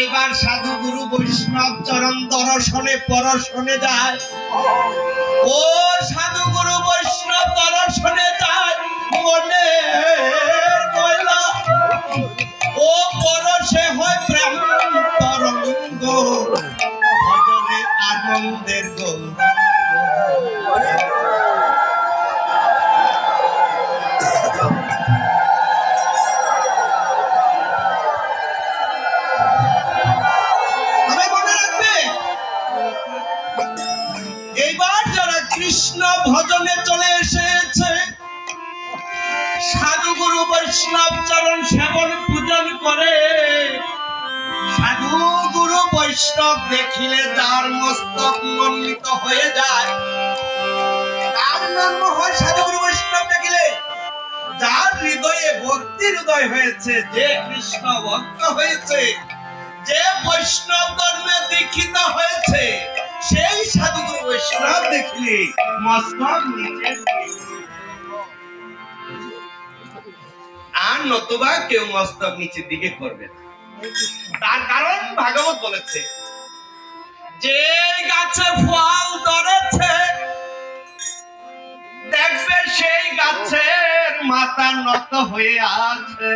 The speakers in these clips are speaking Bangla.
এবার সাধু গুরু বৈষ্ণব চরণ দর্শনে পরশনে যায়। ও সাধু গুরু বৈষ্ণব দর্শনে যায় মনে কইলা, ও পরশে হয় প্রেম তরঙ্গ, ভজনে আনন্দের গৌরাঙ্গ। এইবার যারা কৃষ্ণ ভজনে চলে এসেছে, সাধু গুরু বৈষ্ণব চরণ সেবন পূজন করে, সাধু গুরু বৈষ্ণব দেখিলে যার মস্তক মণ্ডিত হয়ে যায়। তার নাম হয় সাধু গুরু বৈষ্ণব দেখিলে যার হৃদয়ে ভক্তির উদয় হয়েছে, যে কৃষ্ণ ভক্ত হয়েছে, যে বৈষ্ণব ধর্মে দীক্ষিত হয়েছে, সেই সাধু গুরু বৈষ্ণব দেখলে মস্তক নিচে, আর নতুবা কেউ মস্তক নিচের দিকে করবে না। তার কারণ ভাগবত বলেছে, যে গাছে ফল ধরেছে দেখবে সেই গাছের মাথা নত হয়ে আছে,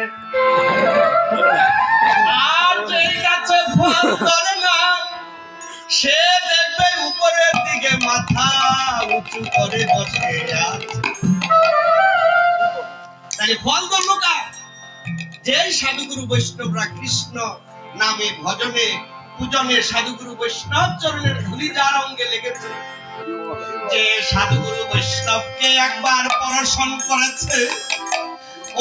আর যে গাছে ফল ধরে না সে দেখবে উপরের দিকে মাথা উঁচু করে বসে আছে। তাই ফল ধরল কার? যে সাধুগুরু বৈষ্ণবরা কৃষ্ণ নামে ভজনে পূজনে সাধুগুরু বৈষ্ণব চরণের ধুলি যার অঙ্গে লেগেছে, যে সাধুগুরু বৈষ্ণবকে একবার পরশন করেছে,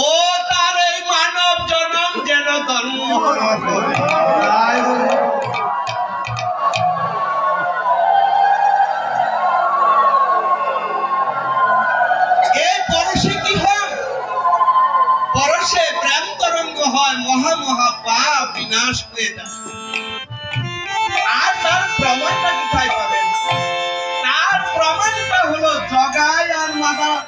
ও তার এই মানব জনম যেন ধন্য। পরশে প্রেম তরঙ্গ হয়, মহা মহা পাপ বিনাশ হয়ে যায়। আর তার প্রমাণটা কোথায় পাবেন? তার প্রমাণটা হলো জগাই আর মাদাই।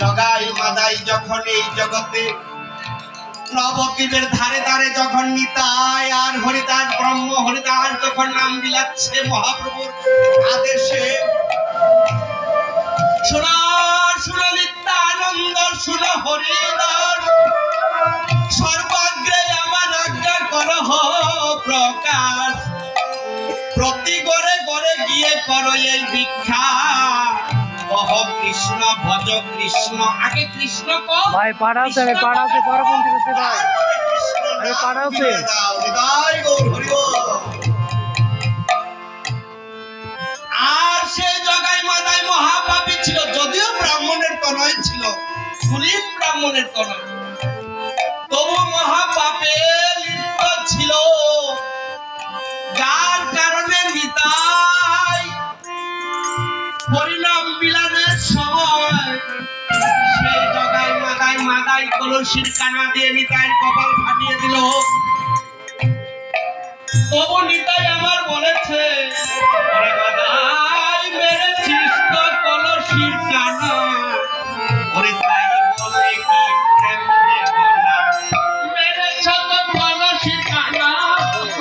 জগাই মাদাই যখন এই জগতে নবদ্বীপের ধারে ধারে যখন নিতাই আর হরিদাস ব্রহ্ম হরিদাস যখন নাম বিলাচ্ছে মহাপ্রভুর আদেশে, শোনা শোনা নিত্যানন্দ শোনা হরিদাস, সর্বাগ্রে আমার আজ্ঞা করহ প্রকাশ, প্রতি ঘরে ঘরে গিয়ে করো এই ভিক্ষা, কহ কৃষ্ণ ভজ কৃষ্ণ। আগে কৃষ্ণ কহ ভাই, পাড়াতে পরবর্তী হচ্ছে ভাই, আরে পাড়াতে হৃদয় গৌর হরি বল। আর সেই জগাই মাদাই মহাপাপী ছিল, যদিও ব্রাহ্মণের তনয় ছিল, সুনীল ব্রাহ্মণের তনয়, তবু মহাপাপে লিপ্ত ছিল, যার কারণে নিতাই হরিনাম বিলানের সময় সেই জগাই মাদাই কলসির কানা দিয়ে নিতাই কপাল ফাটিয়ে দিল। তবু নিতাই আমার বলেছে, মেরেছিস তো কলসির কানা, ওরে তাই বলে কি প্রেম দেব না, মেরেছ তো কলসির কানা,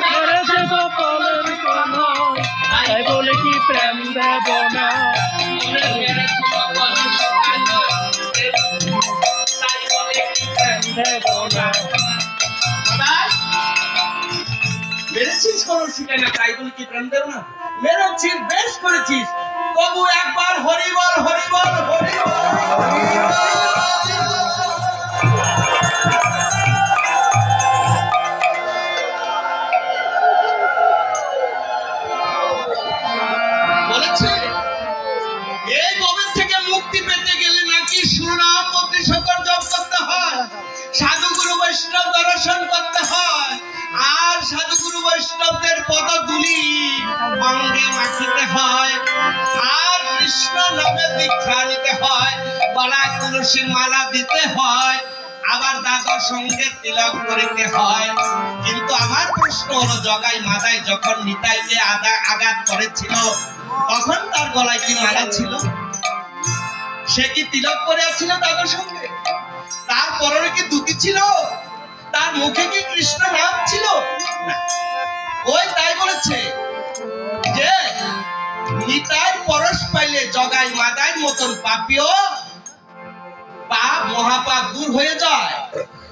মেরেছ তো কলসির কানা, তাই বলে কি প্রেম দেব না, ওরে মেরেছ তো কলসির কানা, তাই বলে কি প্রেম দেব না। মেরেছিস কলসির কানা, তাই বলে কি প্রেম দেব না? মেরেছিস, বেশ করেছিস, তবু একবার হরি বল হরি বল হরি বল। বলেছে এই গভীর থেকে মুক্তি পেতে গেলে নাকি সুনাম মন্ত্রী শঙ্কর জপ করতে হয়, সাধু গুরু বৈষ্ণব দর্শন করতে হয়, আর সাধু গুরু বৈষ্ণবদের পদধূলি অঙ্গে মাখিতে হয়, আর কৃষ্ণ নামে দীক্ষা নিতে হয়, গলায় তুলসীর মালা দিতে হয়, আবার দাদার সঙ্গে তিলক করিতে হয়। কিন্তু আমার প্রশ্ন হলো, জগাই মাদাই যখন নিতাইকে আঘাত করেছিল তখন তার গলায় কি মালা ছিল? সে কি তিলক করে ছিল দাদার সঙ্গে? তার পরনে কি দুটি ছিল? তার মুখে কি কৃষ্ণ নাম ছিল না। ওই তাই বলেছে যে নিতাই পরশ পাইলে জগাই মাদাই মতন পাপিও পাপ মহাপাপ দূর হয়ে যায়।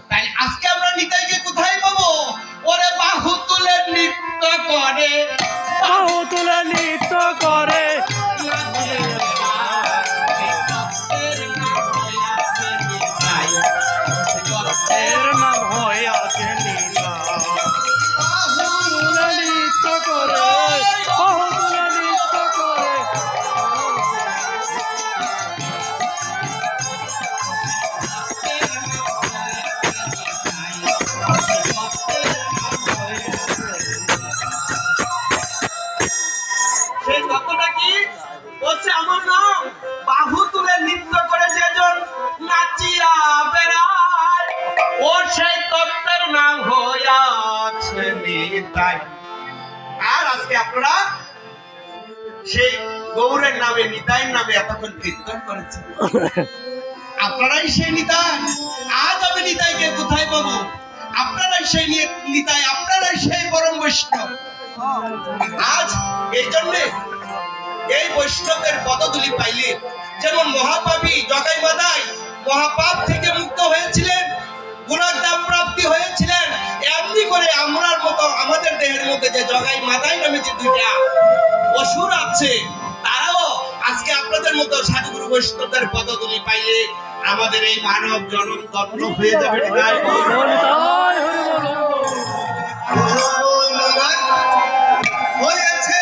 তাই আজকে আমরা নিতাইকে কোথায় পাবো? ওরে বাহু তুলে নৃত্য করে, বাহু তুলে নৃত্য করে, এর নাম হয়ে আছে নিতাই। বাহু তুলে নৃত্য করে, বাহু তুলে নৃত্য করে। সেই তত্ত্বটা কি বলছে? আমার নাম বাহু তুলে নৃত্য করে যেজন নাচিয়া বেড়ায়, ও সেই তত্ত্বের নাম হইয়াছে নিতাই। আর আজকে আপনারা সেই গৌরের নামে নিতাইয়ের নামে এতক্ষণ কীর্তন করেছেন। আপনারাই সেই নিতাই। আজ আমি নিতাইকে কোথায় পাবো? আপনারাই সেই নিতাই, আপনারাই সেই পরম বৈষ্ণব। আজ এই জন্য এই বৈষ্ণবের পদধূলি পাইলে যেমন মহাপাপী জগাই মাদাই মহাপাপ থেকে মুক্ত হয়েছিলেন, গুণাধাম প্রাপ্তি হয়েছিলেন, এমনি করে আমরার মতো আমাদের দেহের মধ্যে যে জগাই মাদাই নামে যে দুইটা অসুর আছে, তারাও আজকে আপনাদের মতো সাধুগুরু বৈষ্ণবদের পদধূলি পাইলে আমাদের এই মানব জন্ম ধন্য হয়ে যাবে। নিতাই হরি বল। হয়েছে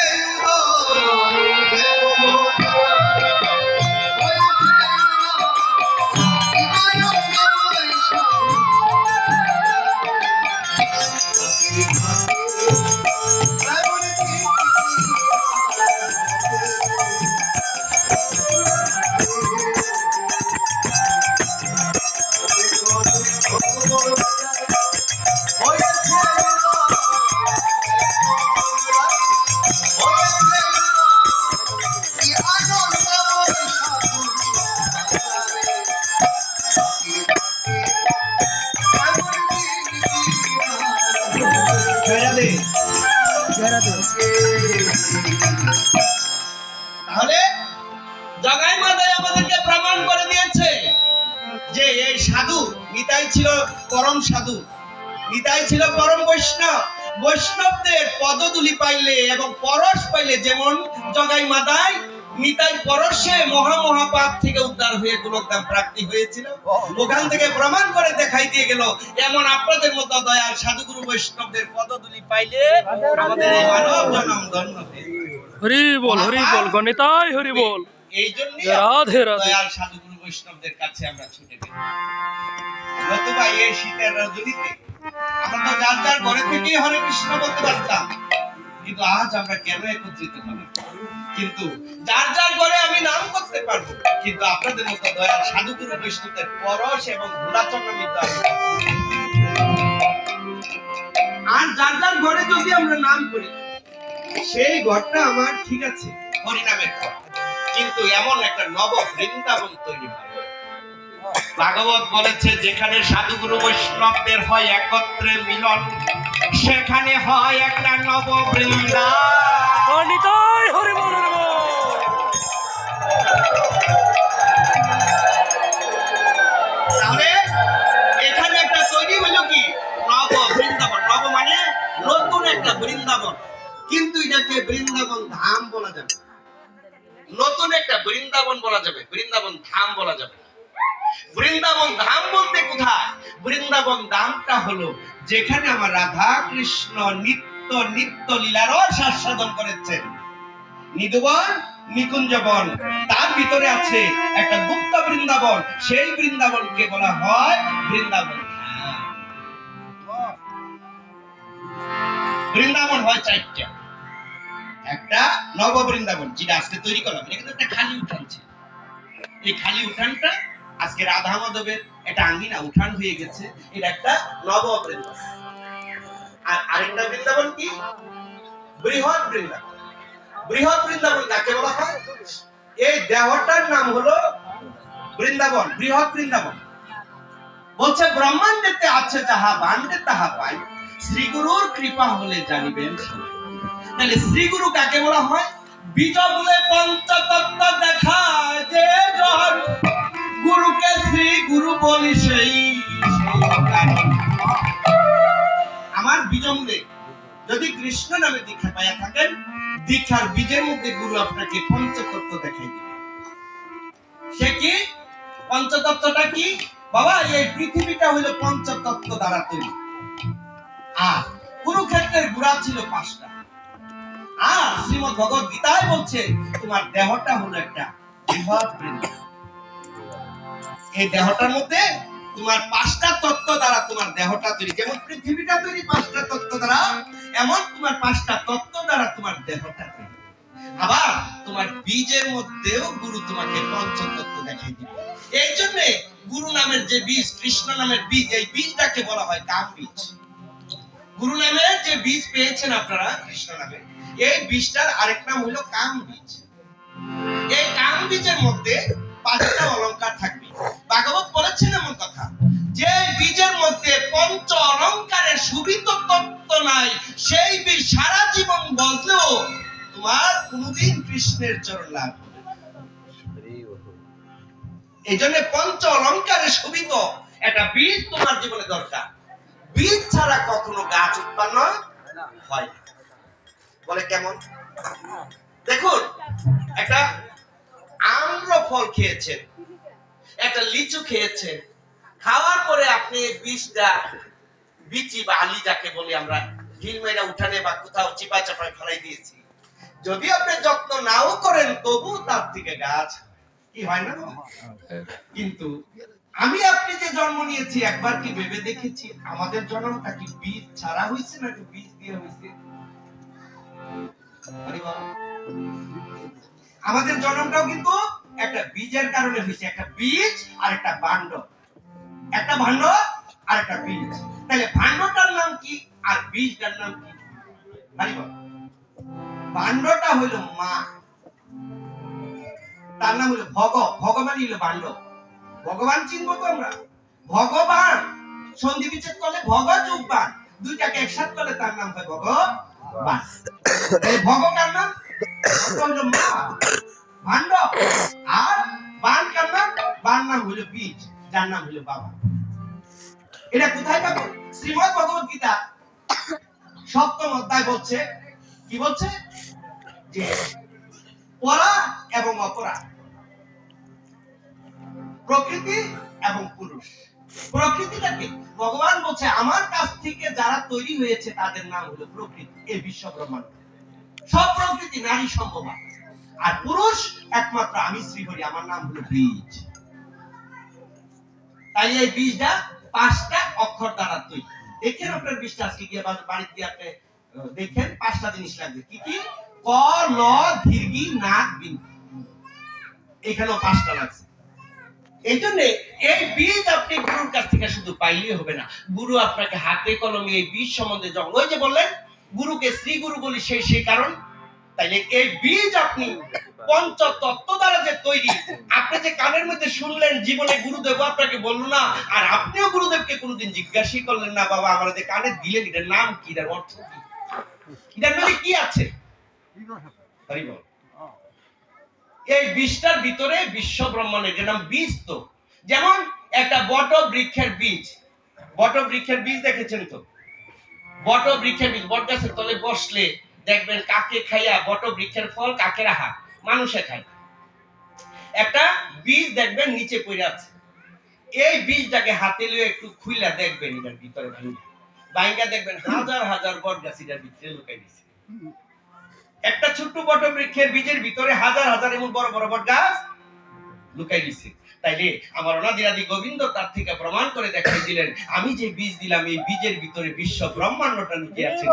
তাহলে জগাই মাদাই আমাদেরকে প্রমাণ করে দিয়েছে যে এই সাধু নিতাই ছিল পরম সাধু, নিতাই ছিল পরম বৈষ্ণব। বৈষ্ণবদের পদধূলি পাইলে এবং পরশ পাইলে যেমন জগাই মাদাই নিতাই পরশে মহাপাপ থেকে উদ্ধার হয়ে গুণধাম প্রাপ্তি হয়েছিল, ওখান থেকে প্রমাণ করে দেখাই দিয়ে গেল এমন আপনাদের মতো দয়াল সাধুগুরু বৈষ্ণবদের পদধূলি পাইলে আমাদের এই মানব জন্ম ধন্য হয়ে যাবে। হরি বল, হরি বল, গণিতাই হরি বল। এই জন্য রাধে রাধে। দয়াল সাধুগুরু বৈষ্ণবদের কাছে আমরা ছুটে গেলাম। নতুবা এই শীতের রজনীতে আমরা তো যার যার ঘরে থেকেই হরে কৃষ্ণ বলতে পারতাম, কিন্তু আজ আমরা কেন একত্রিত হলাম? কিন্তু যার যার ঘরে আমি নাম করতে পারবো, কিন্তু আপনাদের মতো দয়াল সাধুগুরু বৈষ্ণবদের পরশ এবং ধুলাচরণ নিতে হবে। আর যার যার ঘরে যদি আমরা নাম করি, সেই ঘরটা আমার ঠিক আছে হরিনামের ঘর, কিন্তু এমন একটা নব বৃন্দাবন তৈরি হয়। ভাগবত বলেছে যেখানে সাধুগুরু বৈষ্ণবদের হয় একত্রে মিলন, সেখানে হয় একটা নব বৃন্দাবন। নিতাই হরি বল, হরি বল। তাহলে এখানে একটা তৈরি হলো কি নব বৃন্দাবন। নব মানে নতুন একটা বৃন্দাবন, কিন্তু এটাকে বৃন্দাবন ধাম বলা যাবে, নতুন একটা বৃন্দাবন বলা যাবে, বৃন্দাবন ধাম বলা যাবে। বৃন্দাবন ধাম বলতে কোথায়? বৃন্দাবন ধামটা হলো যেখানে আমার রাধা কৃষ্ণ নিত্য নিত্য লীলার আস্বাদন করেছেন। নিধুবন নিকুঞ্জবন, তার ভিতরে আছে একটা গুপ্ত বৃন্দাবন, সেই বৃন্দাবনকে বলা হয় বৃন্দাবন ধাম। বৃন্দাবন হয় চারটা। একটা নব বৃন্দাবন যেটা আজকে তৈরি করলাম, এটা কিন্তু একটা খালি উঠান ছিল। এই খালি উঠানটা আজকে রাধা মাধবের একটা আঙ্গিনা উঠান হয়ে গেছে, এটা একটা নব বৃন্দাবন। আর আরেকটা বৃন্দাবন কি? বৃহৎ বৃন্দাবন। বৃহৎ বৃন্দাবন কাকে বলা হয়? এই দেহটার নাম হলো বৃন্দাবন, বৃহৎ বৃন্দাবন। বলছে ব্রহ্মাণ্ডেতে আছে যাহা ভাণ্ডে তাহা পাই, শ্রী গুরুর কৃপা হলে জানিবেন সবাই। তাহলে শ্রী গুরু কাকে বলা হয়? বীজমূলে পঞ্চতত্ত্ব দেখায় যে জন, গুরুকে শ্রী গুরু বলি সেই কারণ। আমার বীজমূলে যদি কৃষ্ণ নামে দীক্ষা পাইয়া থাকেন, দীক্ষার বীজের মধ্যে গুরু আপনাকে পঞ্চতত্ত্ব দেখাই দিবে। সে কি পঞ্চতত্ত্বটা? কি বাবা? এই পৃথিবীটা হইল পঞ্চতত্ত্ব দ্বারা তৈরি। আর কুরুক্ষেত্রের গুড়া ছিল 5টা। আর শ্রীমদ্ ভগবত গীতায় বলছে তোমার দেহটা হলো একটা বৃহৎ বৃন্দ। এই দেহটার মধ্যে তোমার 5টা তত্ত্ব দ্বারা তোমার দেহটা তৈরি। যেমন পৃথিবীটা তৈরি 5টা তত্ত্ব দ্বারা, এমন তোমার 5টা তত্ত্ব দ্বারা তোমার দেহটা তৈরি। আবার তোমার বীজের মধ্যেও গুরু তোমাকে পঞ্চতত্ত্ব দেখাই দিবে। এই জন্য গুরু নামের যে বীজ, কৃষ্ণ নামের বীজ, এই বীজটাকে বলা হয় কাম বীজ। গুরু নামের যে বীজ পেয়েছেন আপনারা কৃষ্ণ নামে, এই বীজটার আরেক নাম হলো কাম বীজ। এই কাম বীজের মধ্যে 5টা অলংকার থাকবে। ভাগবত বলেছেন এমন কথা, যে বীজের মধ্যে পঞ্চ অলংকারের সুবিত তত্ত্ব নাই, সেই বীজ সারা জীবন বললেও তোমার কোনদিন কৃষ্ণের চরণ লাভ হবে না। এই জন্য পঞ্চ অলংকারের সুবিত একটা বীজ তোমার জীবনে দরকার। বীজ ছাড়া কখনো গাছ উৎপন্ন হয় না। বলে কেমন? দেখুন, একটা আম্র ফল খেয়েছেন, একটা লিচু খেয়েছেন, খাওয়ার পরে আপনি বীজটা, বিচি বা আলি যাকে বলি আমরা, ঢিল মেরা উঠানে বা কোথাও চিপা চাপায় ফেলাই দিয়েছি। যদি আপনি যত্ন নাও করেন তবু তার থেকে গাছ কি হয় না? কিন্তু আমি আপনি যে জন্ম নিয়েছি, একবার কি ভেবে দেখেছি আমাদের জন্মটা কি বীজ ছাড়া হয়েছে নাকি বীজ দিয়ে হয়েছে? আমাদের জন্মটাও কিন্তু একটা বীজের কারণে হয়েছে। একটা বীজ আর একটা ভাণ্ড, একটা ভাণ্ড আর একটা বীজ। তাহলে ভাণ্ডটার নাম কি আর বীজটার নাম কি? ভাণ্ডটা হইল মা, তার নাম হলো ভগবান হইল ভাণ্ড। ভগবান চিনবো তো আমরা, ভগবান সন্ধি বিচ্ছেদ করলে ভগ যোগবান, দুইটাকে একসাথে করলে তার নাম হয় ভগবান। এই ভগবান নাম হলো মা, ভাণ্ড। আর বান কার নাম? বান নাম হলো বীজ, যার নাম হলো বাবা। এটা কোথায় পাবো? শ্রীমদ্ ভগবত গীতা 7ম অধ্যায় বলছে, কি বলছে? যে পরা এবং অপরা, প্রকৃতি এবং পুরুষ। প্রকৃতিটাকে ভগবান বলছে আমার কাছ থেকে যারা তৈরি হয়েছে তাদের নাম হলো প্রকৃতি। এই বিশ্ব ব্রহ্মাণ্ড সব প্রকৃতি নারী সম্ভবা। আর পুরুষ একমাত্র আমি শ্রীহরি, আমার নাম হলো বীজ। তাই এই বীজটা 5টা অক্ষর দ্বারা তৈরি। দেখেন আপনার বীজটা আজকে গিয়ে বাড়িতে গিয়ে আপনি দেখেন 5টা জিনিস লাগবে। কি কি? ক, ল, দীর্ঘি, নাক, বিন্দু। এখানেও 5টা লাগছে। এই জন্য এই বীজ আপনি গুরুর কাছ থেকে শুধু পাইলেই হবে না, গুরু আপনাকে হাতে কলমে এই বীজ সম্বন্ধে যখন, ওই যে বললেন গুরুকে শ্রী গুরু বলি সেই কারণ। তাইলে এই বীজ আপনি পঞ্চতত্ত্ব দ্বারা যে তৈরি, আপনি যে কানের মধ্যে শুনলেন, জীবনে গুরুদেব আপনাকে বললো না, আর আপনিও গুরুদেবকে কোনোদিন জিজ্ঞাসাই করলেন না, বাবা আমার যে কানে দিলেন এটার নাম কি, এটার অর্থ কি, এটার মধ্যে কি আছে? এই বীজটার ভিতরে বিশ্ব ব্রহ্মাণ্ডের যে নাম বীজ। তো যেমন একটা বট বৃক্ষের বীজ, বট বৃক্ষের বীজ দেখেছেন তো? বট বৃক্ষের বীজ, বট গাছের তলে বসলে দেখবেন কাকে খাইয়া বট বৃক্ষের ফল কাকেরা হাত মানুষে খায়। একটা বীজ দেখবেন নিচে পড়ে আছে, এই বীজটাকে হাতে লিয়ে একটু খুইলা দেখবেন, এটার ভিতরে ভাঙ্গা দেখবেন হাজার হাজার বট গাছ এটার ভিতরে লুকাই দিছে। একটা ছোট্ট বট বৃক্ষের বীজের ভিতরে হাজার হাজার এমন বড় বড় বট গাছ লুকাই দিছে। তাইলে আমার অনাদিরাদি গোবিন্দ তার থেকে প্রমাণ করে দেখাই দিলেন, আমি যে বীজ দিলাম এই বীজের ভিতরে বিশ্ব ব্রহ্মাণ্ডটা লুকিয়ে আছে।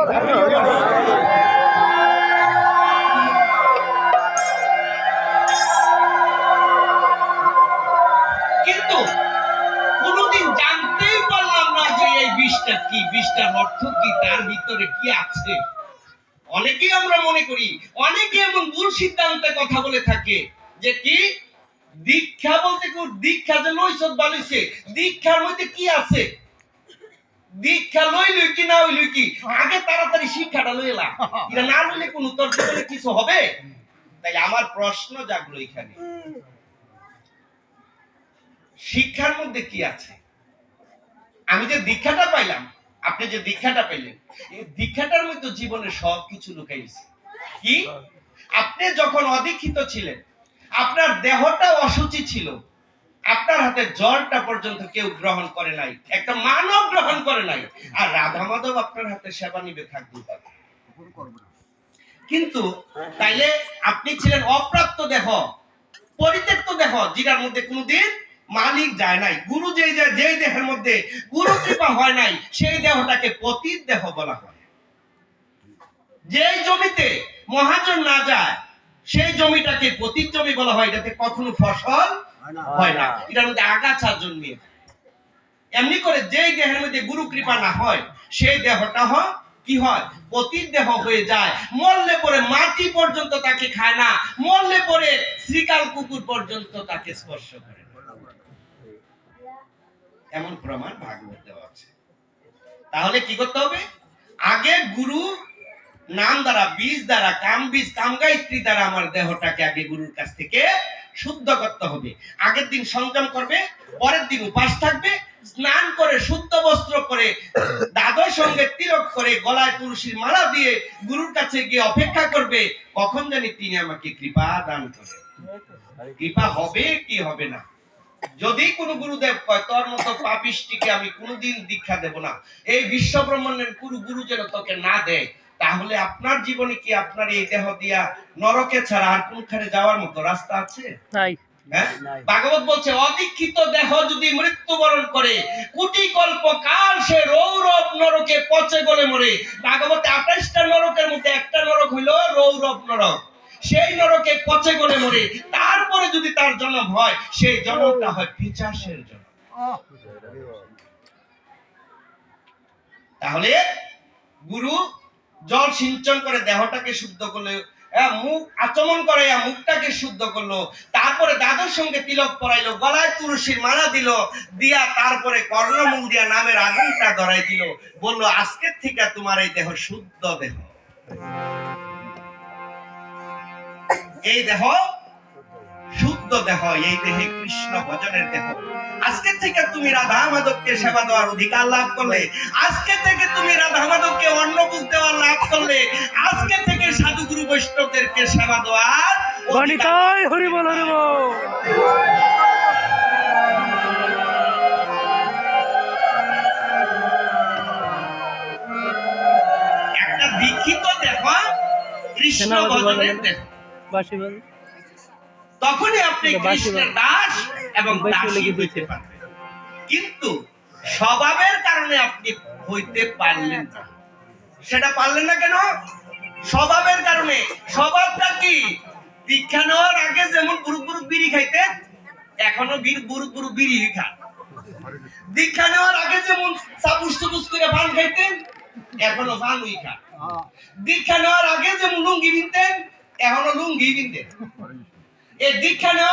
কিন্তু কোনদিন জানতেই পারলাম না যে এই বীজটা কি, বীজটার অর্থ কি, তার ভিতরে কি আছে। অনেকেই আমরা মনে করি, অনেকে এমন ভুল সিদ্ধান্তে কথা বলে থাকে যে কি দীক্ষা বলতে দীক্ষা যে লইছত বালিছে, দীক্ষার মধ্যে কি আছে? দীক্ষা লইল কি না হইল কি, আগে তাড়াতাড়ি শিক্ষাটা লইলা, এটা না লইলে কোন তোর জীবনে কিছু হবে? তাই আমার প্রশ্ন জাগলো এখানে, শিক্ষার মধ্যে কি আছে? আমি যে দীক্ষাটা পাইলাম, আপনি যে দীক্ষাটা পাইলেন, এই দীক্ষাটার মধ্যে জীবনে সবকিছু লুকাইছে। কি? আপনি যখন অদীক্ষিত ছিলেন, আপনার দেহটা অসুচি ছিল, আপনার হাতে জলটা পর্যন্ত কেউ গ্রহণ করে নাই, একটা মানব গ্রহণ করে নাই, আর রাধা মাধব আপনার হাতে সেবা নিবে থাকবে। কিন্তু তাইলে আপনি ছিলেন অপ্রাপ্ত দেহ, পরিত্যক্ত দেহ, যেটার মধ্যে কোনোদিন মালিক যায় নাই। গুরু যেই দেহের মধ্যে গুরু কৃপা হয় নাই, সেই দেহটাকে পতিত দেহ বলা হয়। যেই জমিতে মহাজন না যায়, সেই জমিটাকে পতিত জমি বলা হয়, যাতে কখনো ফসল হয় না, এটার মধ্যে আগাছা জন্মিয়ে। এমনি করে যেই দেহের মধ্যে গুরু কৃপা না হয়, সেই দেহটা কি হয়? পতিত দেহ হয়ে যায়। মরলে পরে মাটি পর্যন্ত তাকে খায় না, মরলে পরে শ্রীকাল কুকুর পর্যন্ত তাকে স্পর্শ করে না। এমন প্রমাণ ভাগবতে আছে। তাহলে কি করতে হবে? আগে গুরু নাম দ্বারা, বীজ দ্বারা, কাম বীজ কাম গায়ত্রী দ্বারা আমার দেহটাকে আগে গুরুর কাছ থেকে শুদ্ধ করতে হবে। আগের দিন সংযম করবে, পরের দিন উপাস থাকবে, স্নান করে শুদ্ধ বস্ত্র পরে, দ্বাদশ সঙ্গে তিলক করে, গলায় তুলসীর মালা দিয়ে গুরুর কাছে গিয়ে অপেক্ষা করবে কখন জানি তিনি আমাকে কৃপা দান করে। কৃপা হবে কি হবে না? যদি কোন গুরুদেব কয় তোর মতো পাপিষ্টিকে আমি কোনোদিন দীক্ষা দেব না, এই বিশ্ব ব্রহ্মাণ্ডের গুরু যেন তোকে না দেয়, তাহলে আপনার জীবনে কি আপনার এই দেহ দিয়া নরকে ছাড়া আর কোনখানে যাওয়ার মতো রাস্তা আছে? নাই। হ্যাঁ? ভাগবত বলছে অদীক্ষিত দেহ যদি মৃত্যুবরণ করে, কোটি কল্প কাল সে রৌরব নরকে পচে গলে মরে। ভাগবতে 28টা নরকের মধ্যে একটা নরক হইল রৌরব নরক, সেই নরকে পচে গলে মরে। তারপরে যদি তার জন্ম হয়, সেই জন্মটা হয় পিশাচের জন্ম। তাহলে গুরু জল সিঞ্চন করে দেহটাকে শুদ্ধ করলো, মুখ আচমন করে মুখটাকে শুদ্ধ করলো, তারপরে দাদুর সঙ্গে তিলক পরাইলো, গলায় তুলসীর মালা দিল, দিয়া তারপরে কর্ণমূল দিয়া নামের আগুনটা ধরাই দিল, বললো আজকের থেকে তোমার এই দেহ শুদ্ধ দেহ। এই দেহ শুদ্ধ দেহ, এই দেহে কৃষ্ণ ভজনের দেহ। আজকে থেকে তুমি রাধা মাধবকে সেবা দেওয়ার অধিকার লাভ করলে, আজকে থেকে তুমি রাধা মাধবকে অন্নভোগ দেওয়ার লাভ করলে, আজকে থেকে সাধু গুরু বৈষ্ণবদেরকে সেবা দেওয়ার গণিতায় হরি বল হরি বল। একটা দীক্ষিত দেহ কৃষ্ণ ভজনের দেহ, তখনই আপনি কৃষ্ণের দাস এবং দাসী হইতে পারবেন। কিন্তু স্বভাবের কারণে আপনি হইতে পারলেন না। সেটা পারলেন না কেন? স্বভাবের কারণে। স্বভাবটা কি? দীক্ষা নেওয়ার আগে যেমন বুরুক বুরুক বিড়ি খাইতেন, এখনো বুরুক বুরুক বিড়ি খান। দীক্ষা নেওয়ার আগে যেমন সাপুস টুপুস করে পান খাইতেন, এখনো পানই খান। দীক্ষা নেওয়ার আগে যেমন লুঙ্গি বিনতেন, এখনো লুঙ্গি বিনতেন। এই দীক্ষা নেওয়ার